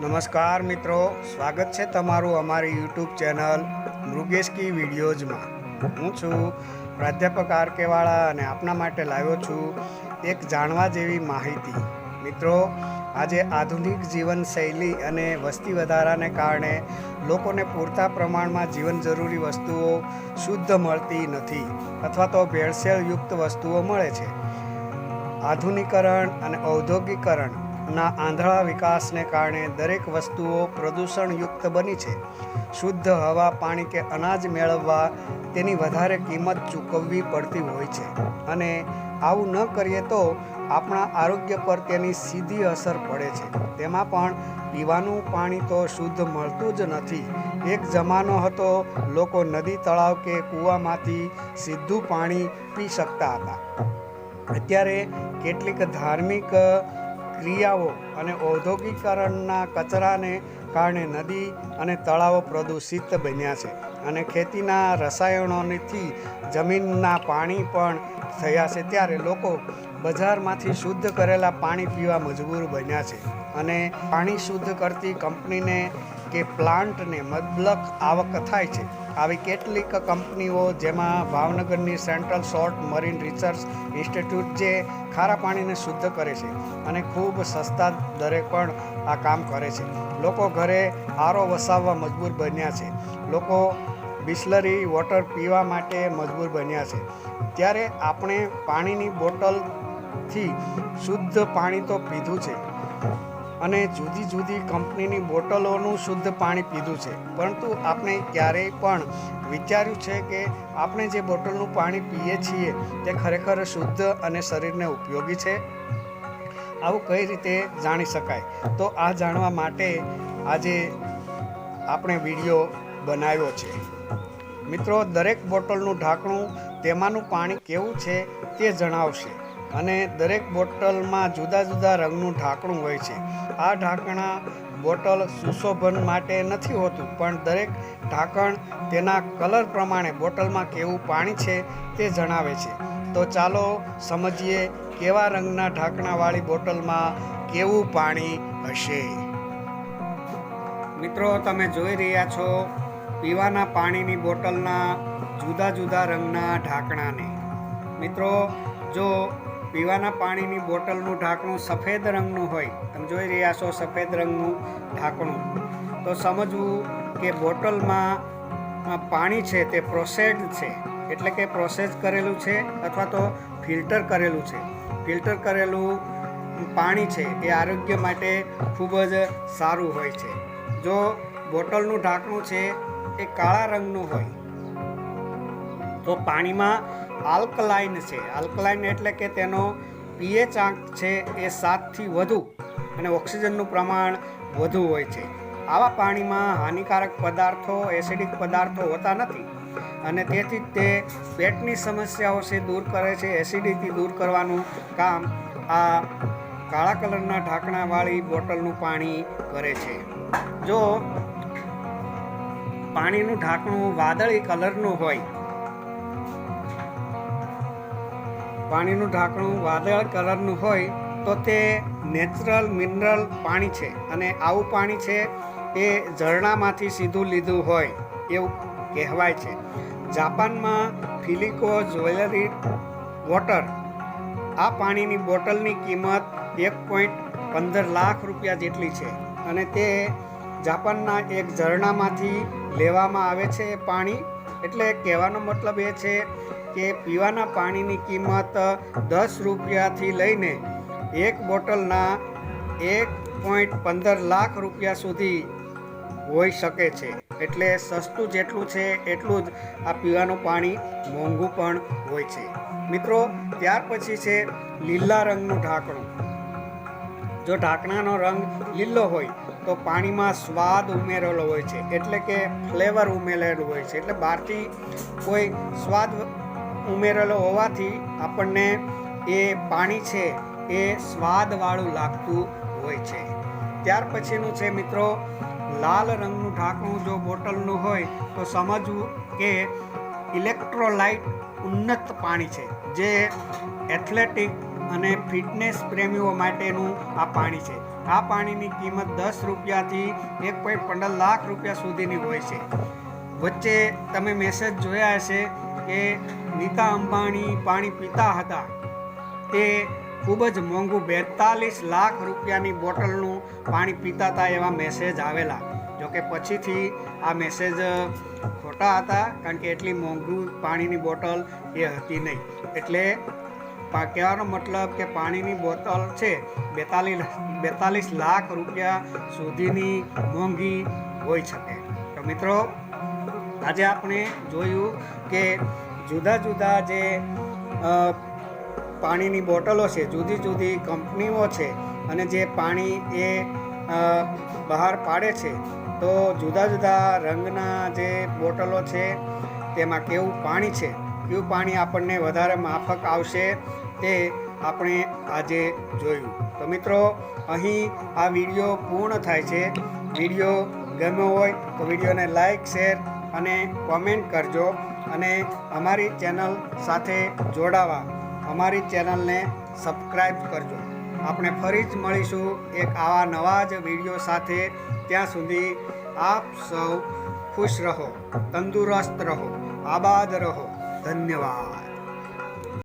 નમસ્કાર મિત્રો, સ્વાગત છે તમારું અમારી યુટ્યુબ ચેનલ મૃગેશ કી વિડીયોઝમાં. હું છું પ્રાધ્યાપક આરકેવાળા અને આપના માટે લાવ્યો છું એક જાણવા જેવી માહિતી. મિત્રો, આજે આધુનિક જીવનશૈલી અને વસ્તી વધારાને કારણે લોકોને પૂરતા પ્રમાણમાં જીવન જરૂરી વસ્તુઓ શુદ્ધ મળતી નથી અથવા તો ભેળસેળયુક્ત વસ્તુઓ મળે છે. આધુનિકરણ અને ઔદ્યોગિકરણના આંધળા વિકાસને કારણે દરેક વસ્તુઓ પ્રદૂષણયુક્ત બની છે. શુદ્ધ હવા, પાણી કે અનાજ મેળવવા તેની વધારે કિંમત ચૂકવવી પડતી હોય છે અને આવું ન કરીએ તો આપણા આરોગ્ય પર તેની સીધી અસર પડે છે. તેમાં પણ પીવાનું પાણી તો શુદ્ધ મળતું જ નથી. એક જમાનો હતો લોકો નદી, તળાવ કે કૂવામાંથી સીધું પાણી પી શકતા હતા. અત્યારે કેટલીક ધાર્મિક ક્રિયાઓ અને ઔદ્યોગિકરણના કચરાને કારણે નદી અને તળાવો પ્રદૂષિત બન્યા છે અને ખેતીના રસાયણોથી જમીનના પાણી પણ થયા છે. ત્યારે લોકો બજારમાંથી શુદ્ધ કરેલા પાણી પીવા મજબૂર બન્યા છે અને પાણી શુદ્ધ કરતી કંપનીને કે પ્લાન્ટને મબલખ આવક થાય છે. આવી કેટલીક કંપનીઓ, જેમાં ભાવનગરની central salt marine research institute, જે ખારા પાણીને શુદ્ધ કરે છે અને ખૂબ સસ્તા દરે પણ આ કામ કરે છે. લોકો ઘરે આરો વસાવવા મજબૂર બન્યા છે. લોકો બિસ્લરી વોટર પીવા માટે મજબૂર બન્યા છે. ત્યારે આપણે પાણીની બોટલથી શુદ્ધ પાણી તો પીધું છે અને જુદી જુદી કંપનીની બોટલોનું શુદ્ધ પાણી પીધું છે, પરંતુ આપણે ક્યારેય પણ વિચાર્યું છે કે આપણે જે બોટલનું પાણી પીએ છીએ તે ખરેખર શુદ્ધ અને શરીરને ઉપયોગી છે? આવું કઈ રીતે જાણી શકાય? તો આ જાણવા માટે આજે આપણે વિડીયો બનાવ્યો છે. મિત્રો, દરેક બોટલનું ઢાંકણું તેમાંનું પાણી કેવું છે તે જણાવશે અને દરેક બોટલમાં જુદા જુદા રંગનું ઢાંકણું હોય છે. આ ઢાંકણા બોટલ સુશોભન માટે નથી હોતું, પણ દરેક ઢાંકણ તેના કલર પ્રમાણે બોટલમાં કેવું પાણી છે તે જણાવે છે. તો ચાલો સમજીએ કેવા રંગના ઢાંકણાવાળી બોટલમાં કેવું પાણી હશે. મિત્રો, તમે જોઈ રહ્યા છો પીવાના પાણીની બોટલના જુદા જુદા રંગના ઢાંકણાને. મિત્રો, જો પીવાના પાણીની બોટલનું ઢાંકણું સફેદ રંગનું હોય, તમે જોઈ રહ્યા છો સફેદ રંગનું ઢાંકણું, તો સમજવું કે બોટલમાં પાણી છે તે પ્રોસેસ્ડ છે, એટલે કે પ્રોસેસ કરેલું છે અથવા તો ફિલ્ટર કરેલું છે. ફિલ્ટર કરેલું પાણી છે એ આરોગ્ય માટે ખૂબ જ સારું હોય છે. જો બોટલનું ઢાંકણું છે એ કાળા રંગનું હોય તો પાણીમાં આલ્કલાઇન છે. આલ્કલાઇન એટલે કે તેનો પીએચ આંક છે એ 7થી વધુ અને ઓક્સિજનનું પ્રમાણ વધુ હોય છે. આવા પાણીમાં હાનિકારક પદાર્થો, એસિડિક પદાર્થો હોતા નથી અને તેથી તે પેટની સમસ્યાઓ છે દૂર કરે છે. એસિડિટી દૂર કરવાનું કામ આ કાળા કલરના ઢાંકણાવાળી બોટલનું પાણી કરે છે. જો પાણીનું ઢાંકણું વાદળી કલરનું હોય, પાણીનું ઢાંકણું વાદળ કલરનું હોય તો તે નેચરલ મિનરલ પાણી છે અને આવું પાણી છે એ ઝરણામાંથી સીધું લીધું હોય એવું કહેવાય છે. જાપાનમાં ફિલિકો જ્વેલરી વોટર, આ પાણીની બોટલની કિંમત 1.15 લાખ રૂપિયા જેટલી છે અને તે જાપાનના એક ઝરણામાંથી લેવામાં આવે છે પાણી. એટલે કહેવાનો મતલબ એ છે કે પીવાના પાણીની કિંમત 10 રૂપિયાથી લઈને એક બોટલના 1.15 લાખ રૂપિયા સુધી હોઈ શકે છે. એટલે સસ્તું જેટલું છે એટલું જ આ પીવાનું પાણી મોંઘું પણ હોય છે. મિત્રો, ત્યાર પછી છે લીલા રંગનું ઢાંકણું. જો ઢાંકણાનો રંગ લીલો હોય તો પાણીમાં સ્વાદ ઉમેરેલો હોય છે, એટલે કે ફ્લેવર ઉમેરેલું હોય છે. એટલે બહારથી કોઈ સ્વાદ ઉમેરેલો હોવાથી આપણને એ પાણી છે એ સ્વાદવાળું લાગતું હોય છે. ત્યાર પછીનું છે મિત્રો લાલ રંગનું ઢાંકણું. જો બોટલનું હોય તો સમજવું કે ઇલેક્ટ્રોલાઇટ ઉન્નત પાણી છે, જે એથ્લેટિક અને ફિટનેસ પ્રેમીઓ માટેનું આ પાણી છે. આ પાણીની કિંમત 10 રૂપિયાથી 1.15 લાખ રૂપિયા સુધીની હોય છે. વચ્ચે તમે મેસેજ જોયા હશે કે નીતા અંબાણી પાણી પીતા હતા, તે ખૂબ જ મોંઘું 42 લાખ રૂપિયાની બોટલનું પાણી પીતા હતા એવા મેસેજ આવેલા. જોકે પછીથી આ મેસેજ ખોટા હતા, કારણ કે એટલી મોંઘું પાણીની બોટલ એ હતી નહીં. એટલે કહેવાનો મતલબ કે પાણીની બોટલ છે 42 લાખ રૂપિયા સુધીની મોંઘી હોઈ શકે. તો મિત્રો, આજે આપણે જોયું કે જુદા જુદા જે પાણીની બોટલો છે, જુદી જુદી કંપનીઓ છે, અને જે પાણી એ બહાર પાડે છે, તો જુદા જુદા રંગના જે બોટલો છે તેમાં કેવું પાણી છે, કયું પાણી આપણને વધારે માફક આવશે તે આપણે આજે જોયું. તો મિત્રો, અહીં આ વિડીયો પૂર્ણ થાય છે. વિડીયો ગમ્યો હોય તો વિડીયોને લાઈક, શેર અને કોમેન્ટ કરજો, અને અમારી ચેનલ સાથે જોડાવા અમારી ચેનલને સબસ્ક્રાઈબ કરજો. આપણે ફરી જ મળીશું એક આવા નવા જ વિડીયો સાથે. ત્યાં સુધી આપ સૌ ખુશ રહો, તંદુરસ્ત રહો, આબાદ રહો. ધન્યવાદ.